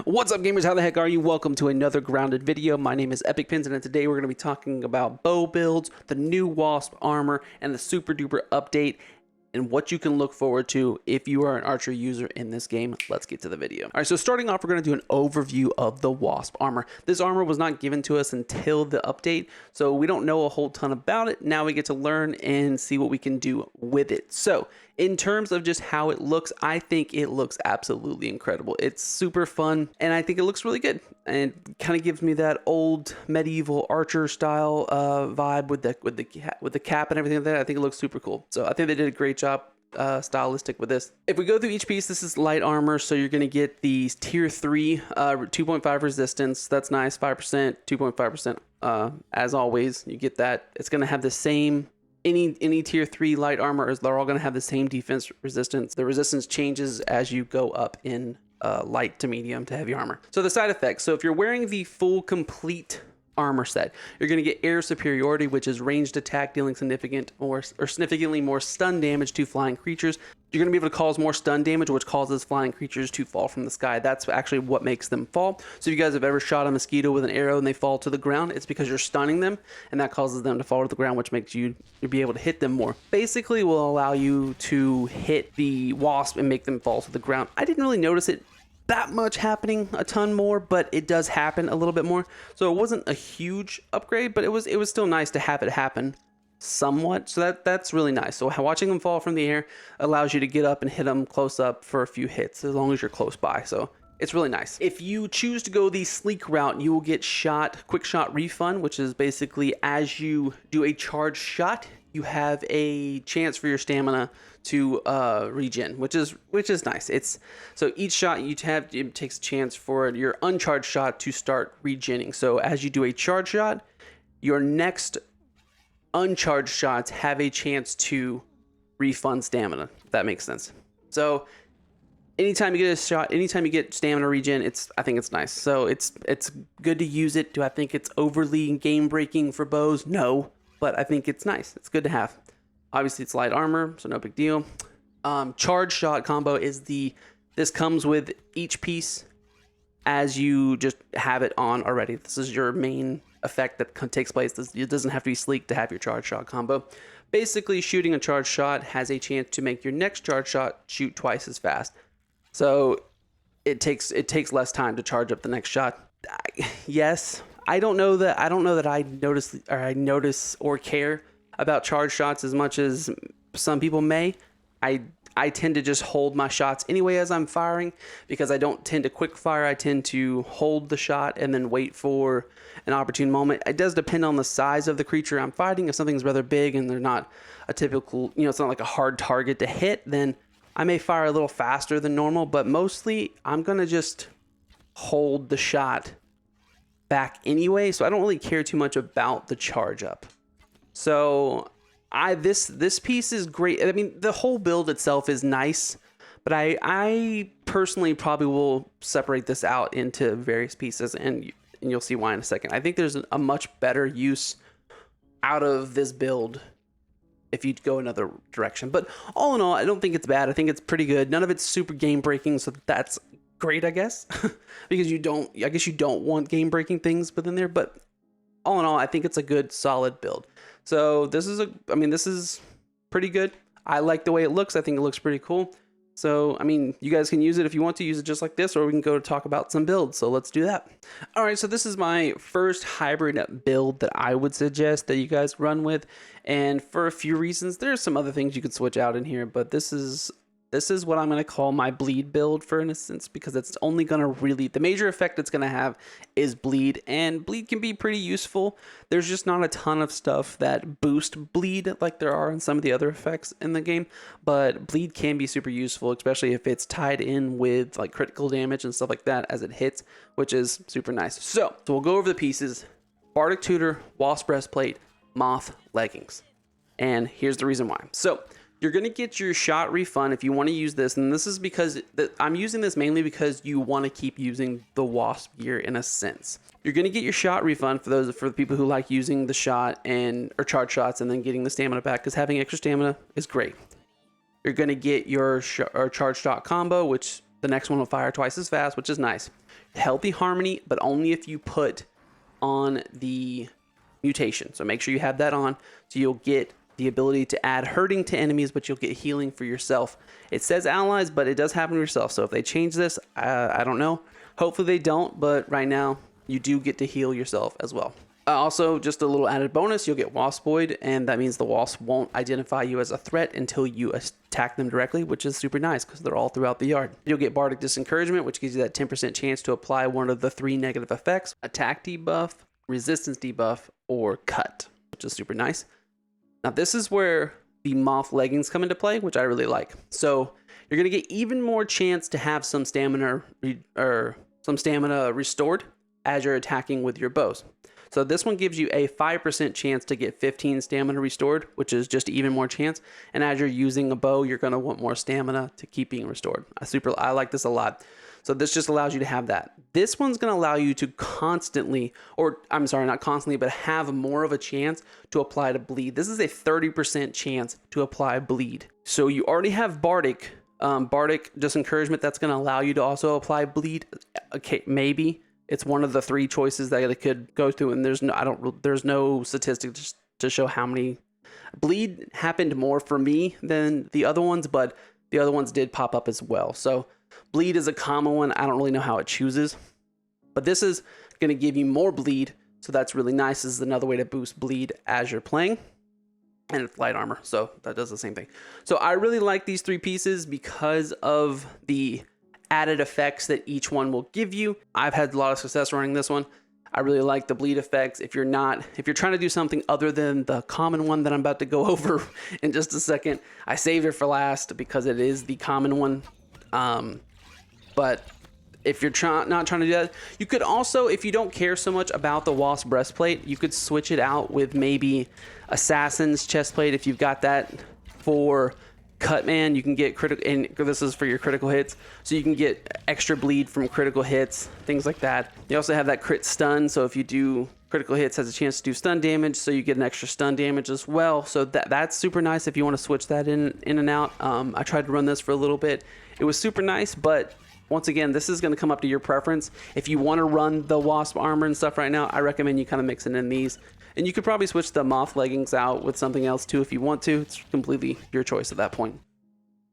What's up, gamers? How the heck are you? Welcome to another grounded video. My name is Epic Pins, and today we're going to be talking about bow builds, the new Wasp Armor, and the Super Duper update, and what you can look forward to if you are an archer user in this game. Let's get to the video. All right, so starting off, we're going to do an overview of the Wasp Armor. This armor was not given to us until the update, so we don't know a whole ton about it. Now we get to learn and see what we can do with it. So in terms of just how it looks, I think it looks absolutely incredible. It's super fun, and I think it looks really good, and kind of gives me that old medieval archer style vibe with the cap and everything like that. I think it looks super cool. So I think they did a great job stylistic with this. If we go through each piece, this is light armor, so you're going to get these tier 3 2.5 resistance. That's nice. 5%, 2.5%. As always, you get that. It's going to have the same. Any tier 3 light armor, they're all going to have the same defense resistance. The resistance changes as you go up in light to medium to heavy armor. So the side effects. So if you're wearing the full complete armor set, you're going to get air superiority, which is ranged attack dealing significantly more stun damage to flying creatures. You're going to be able to cause more stun damage, which causes flying creatures to fall from the sky. That's actually what makes them fall. So if you guys have ever shot a mosquito with an arrow and they fall to the ground, it's because you're stunning them, and that causes them to fall to the ground, which makes you be able to hit them more. Basically will allow you to hit the wasp and make them fall to the ground. I didn't really notice it that much happening a ton more, but it does happen a little bit more. So it wasn't a huge upgrade, but it was still nice to have it happen somewhat. So that's really nice. So watching them fall from the air allows you to get up and hit them close up for a few hits as long as you're close by. So it's really nice. If you choose to go the sleek route, you will get quick shot refund, which is basically as you do a charge shot, you have a chance for your stamina to regen, which is nice. It's so each shot you have, it takes a chance for your uncharged shot to start regenning. So as you do a charge shot, your next uncharged shots have a chance to refund stamina, if that makes sense. So anytime you get a shot, anytime you get stamina regen, I think it's nice. So it's good to use it. Do I think it's overly game breaking for bows? No, but I think it's nice. It's good to have. Obviously it's light armor, so no big deal. Charge shot combo is this comes with each piece as you just have it on already. This is your main effect that takes place. It doesn't have to be sleek to have your charge shot combo. Basically, shooting a charge shot has a chance to make your next charge shot shoot twice as fast. So it takes less time to charge up the next shot. Yes, I don't know that I notice or care about charge shots as much as some people may. I tend to just hold my shots anyway as I'm firing, because I don't tend to quick fire. I tend to hold the shot and then wait for an opportune moment. It does depend on the size of the creature I'm fighting. If something's rather big and they're not a typical, it's not like a hard target to hit, then I may fire a little faster than normal, but mostly I'm going to just hold the shot back anyway. So I don't really care too much about the charge up. So this piece is great. I mean, the whole build itself is nice, but I personally probably will separate this out into various pieces, and you'll see why in a second. I think there's a much better use out of this build if you go another direction. But all in all, I don't think it's bad. I think it's pretty good. None of it's super game breaking, so that's great, I guess, because I guess you don't want game breaking things within there. But all in all, I think it's a good, solid build. So this is pretty good. I like the way it looks. I think it looks pretty cool. So, you guys can use it if you want to use it just like this, or we can go talk about some builds. So let's do that. All right, so this is my first hybrid build that I would suggest that you guys run with. And for a few reasons, there's some other things you could switch out in here, but this is what I'm going to call my bleed build, for instance, because it's only going to the major effect it's going to have is bleed, and bleed can be pretty useful. There's just not a ton of stuff that boost bleed like there are in some of the other effects in the game, but bleed can be super useful, especially if it's tied in with like critical damage and stuff like that as it hits, which is super nice. So we'll go over the pieces. Bardic Tudor, Wasp Breastplate, Moth Leggings. And here's the reason why. So you're going to get your shot refund if you want to use this. And this is because I'm using this mainly because you want to keep using the Wasp gear in a sense. You're going to get your shot refund for the people who like using the shot or charge shots and then getting the stamina back, because having extra stamina is great. You're going to get your charge shot combo, which the next one will fire twice as fast, which is nice. Healthy harmony, but only if you put on the mutation. So make sure you have that on, so you'll get the ability to add hurting to enemies, but you'll get healing for yourself. It says allies, but it does happen to yourself. So if they change this, I don't know. Hopefully they don't, but right now you do get to heal yourself as well. Also, just a little added bonus, you'll get Waspoid, and that means the wasp won't identify you as a threat until you attack them directly, which is super nice because they're all throughout the yard. You'll get Bardic Disencouragement, which gives you that 10% chance to apply one of the 3 negative effects: attack debuff, resistance debuff, or cut, which is super nice. Now this is where the moth leggings come into play, which I really like. So you're going to get even more chance to have some stamina restored as you're attacking with your bows. So this one gives you a 5% chance to get 15 stamina restored, which is just even more chance. And as you're using a bow, you're going to want more stamina to keep being restored. I like this a lot. So this just allows you to have that. This one's going to allow you to constantly, or I'm sorry, not constantly, but have more of a chance to apply to bleed. This is a 30% chance to apply bleed. So you already have Bardic Disencouragement. That's going to allow you to also apply bleed. Okay, maybe. It's one of the 3 choices that it could go through, and there's no statistics to show how many. Bleed happened more for me than the other ones, but the other ones did pop up as well. So bleed is a common one. I don't really know how it chooses, but this is going to give you more bleed, so that's really nice. This is another way to boost bleed as you're playing, and it's light armor, so that does the same thing. So I really like these 3 pieces because of the added effects that each one will give you. I've had a lot of success running this one. I really like the bleed effects. If you're trying to do something other than the common one that I'm about to go over in just a second, I saved it for last because it is the common one. But if you're not trying to do that, you could also, if you don't care so much about the Wasp breastplate, you could switch it out with maybe Assassin's chestplate. If you've got that for Cutman, you can get critical, and this is for your critical hits, so you can get extra bleed from critical hits, things like that. You also have that crit stun, so if you do critical hits, has a chance to do stun damage, so you get an extra stun damage as well. So that's super nice if you want to switch that in and out. I tried to run this for a little bit. It was super nice, but once again, this is going to come up to your preference. If you want to run the Wasp armor and stuff right now, I recommend you kind of mix it in these. And you could probably switch the moth leggings out with something else too if you want to. It's completely your choice at that point.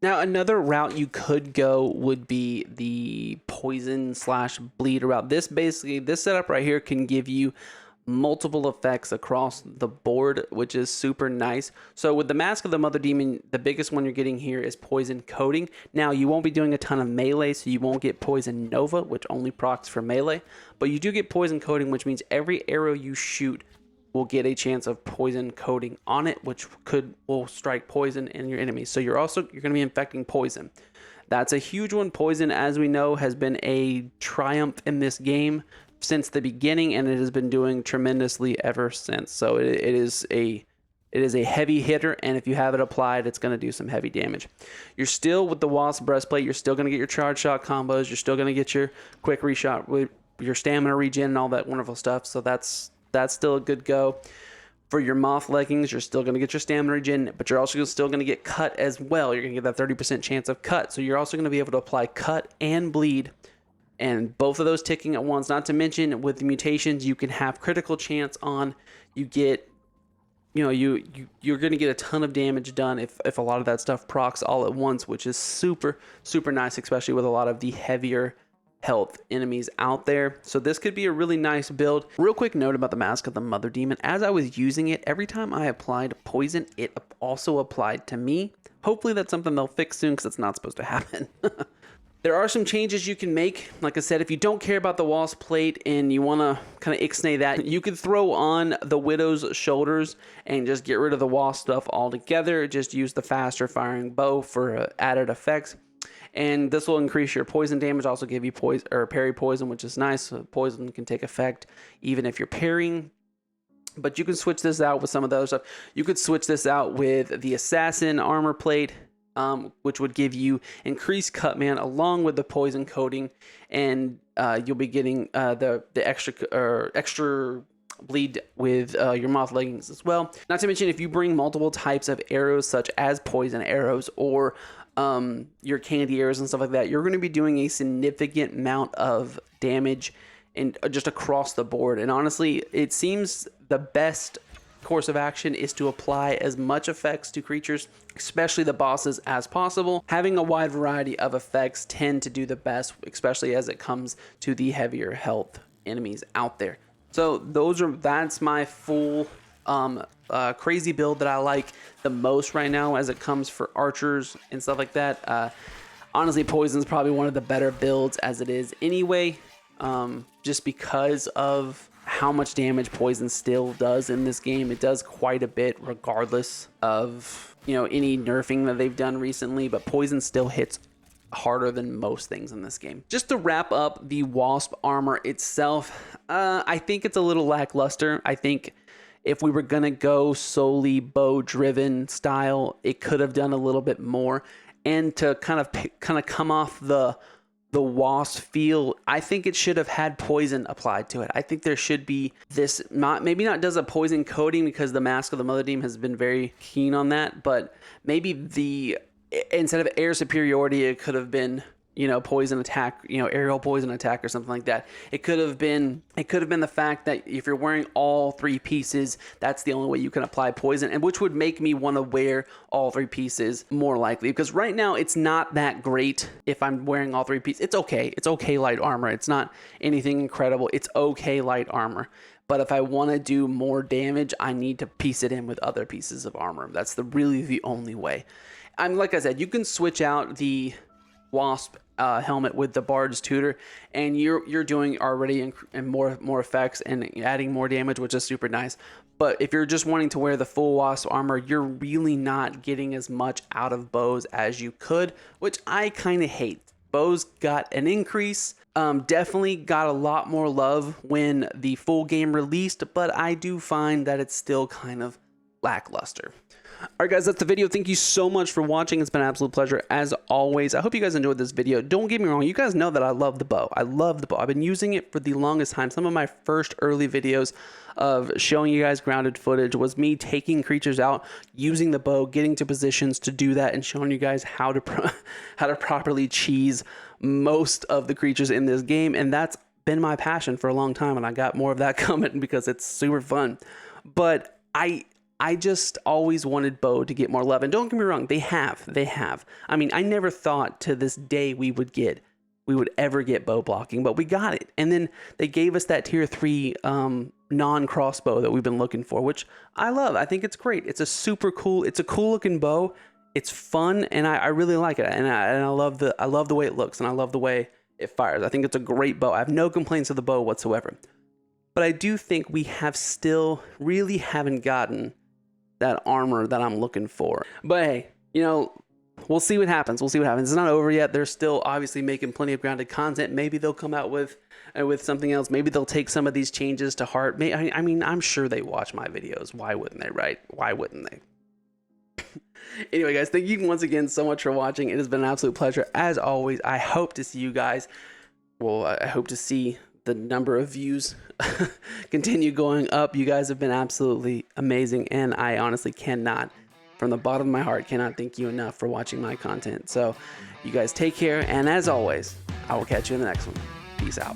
Now, another route you could go would be the poison/bleed route. This setup right here can give you multiple effects across the board, which is super nice. So with the Mask of the Mother Demon, the biggest one you're getting here is poison coating. Now, you won't be doing a ton of melee, so you won't get poison nova, which only procs for melee, but you do get poison coating, which means every arrow you shoot will get a chance of poison coating on it, which will strike poison in your enemies. So you're going to be infecting poison. That's a huge one. Poison, as we know, has been a triumph in this game since the beginning, and it has been doing tremendously ever since. So it is a heavy hitter, and if you have it applied, it's going to do some heavy damage. You're still, with the Wasp breastplate, you're still going to get your charge shot combos. You're still going to get your quick reshot with your stamina regen and all that wonderful stuff. So that's still a good go. For your moth leggings, you're still going to get your stamina regen, but you're also still going to get cut as well. You're going to get that 30% chance of cut. So you're also going to be able to apply cut and bleed, and both of those ticking at once. Not to mention, with the mutations, you can have critical chance on. You get, you're going to get a ton of damage done if a lot of that stuff procs all at once, which is super, super nice, especially with a lot of the heavier health enemies out there. So this could be a really nice build. Real quick note about the Mask of the Mother Demon. As I was using it, every time I applied poison, it also applied to me. Hopefully that's something they'll fix soon, because it's not supposed to happen. There are some changes you can make. Like I said, if you don't care about the Wasp plate and you want to kind of ixnay that, you could throw on the Widow's shoulders and just get rid of the Wasp stuff altogether. Just use the faster firing bow for added effects. And this will increase your poison damage, also give you poison or parry poison, which is nice. So poison can take effect even if you're parrying. But you can switch this out with some of the other stuff. You could switch this out with the Assassin armor plate, which would give you increased Cutman along with the poison coating, and you'll be getting the extra bleed with your moth leggings as well. Not to mention, if you bring multiple types of arrows, such as poison arrows or your candy arrows and stuff like that, you're going to be doing a significant amount of damage and just across the board. And honestly, it seems the best course of action is to apply as much effects to creatures, especially the bosses, as possible. Having a wide variety of effects tend to do the best, especially as it comes to the heavier health enemies out there. So that's my full crazy build that I like the most right now as it comes for archers and stuff like that. Honestly, poison's probably one of the better builds as it is anyway, just because of how much damage poison still does in this game. It does quite a bit regardless of, you know, any nerfing that they've done recently, but poison still hits harder than most things in this game. Just to wrap up the Wasp armor itself, I think it's a little lackluster. I think if we were gonna go solely bow driven style, it could have done a little bit more. And to kind of come off the Wasp feel, I think it should have had poison applied to it. I think there should be this, maybe not does a poison coating, because the Mask of the Mother Demon has been very keen on that, but maybe instead of air superiority, it could have been, you know, poison attack, you know, aerial poison attack or something like that. It could have been the fact that if you're wearing all 3 pieces, that's the only way you can apply poison, and which would make me want to wear all 3 pieces more likely, because right now it's not that great if I'm wearing all 3 pieces. It's okay light armor. It's not anything incredible. It's okay light armor. But if I want to do more damage, I need to piece it in with other pieces of armor. That's really the only way. Like I said, you can switch out the Wasp helmet with the Bard's Tudor, and you're doing already and more effects and adding more damage, which is super nice. But if you're just wanting to wear the full Wasp armor, you're really not getting as much out of bows as you could, which I kind of hate. Bows got an increase, definitely got a lot more love when the full game released, but I do find that it's still kind of lackluster. All right, guys, that's the video. Thank you so much for watching. It's been an absolute pleasure, as always. I hope you guys enjoyed this video. Don't get me wrong. You guys know that I love the bow. I love the bow. I've been using it for the longest time. Some of my first early videos of showing you guys grounded footage was me taking creatures out, using the bow, getting to positions to do that, and showing you guys how to properly cheese most of the creatures in this game. And that's been my passion for a long time, and I got more of that coming because it's super fun. But I just always wanted bow to get more love, and don't get me wrong, they have. I mean, I never thought to this day we would ever get bow blocking, but we got it. And then they gave us that tier 3 non-crossbow that we've been looking for, which I love. I think it's great. It's a cool looking bow. It's fun, and I really like it. And I love the way it looks, and I love the way it fires. I think it's a great bow. I have no complaints of the bow whatsoever. But I do think we really haven't gotten that armor that I'm looking for. But hey, you know, we'll see what happens. It's not over yet. They're still obviously making plenty of grounded content. Maybe they'll come out with something else. Maybe they'll take some of these changes to heart. I mean, I'm sure they watch my videos. Why wouldn't they, right? Why wouldn't they? Anyway, guys, thank you once again so much for watching. It has been an absolute pleasure. As always, I hope to see you guys. Well, I hope to see the number of views continue going up. You guys have been absolutely amazing, and I honestly cannot, from the bottom of my heart, cannot thank you enough for watching my content. So you guys take care, and as always, I will catch you in the next one. Peace out.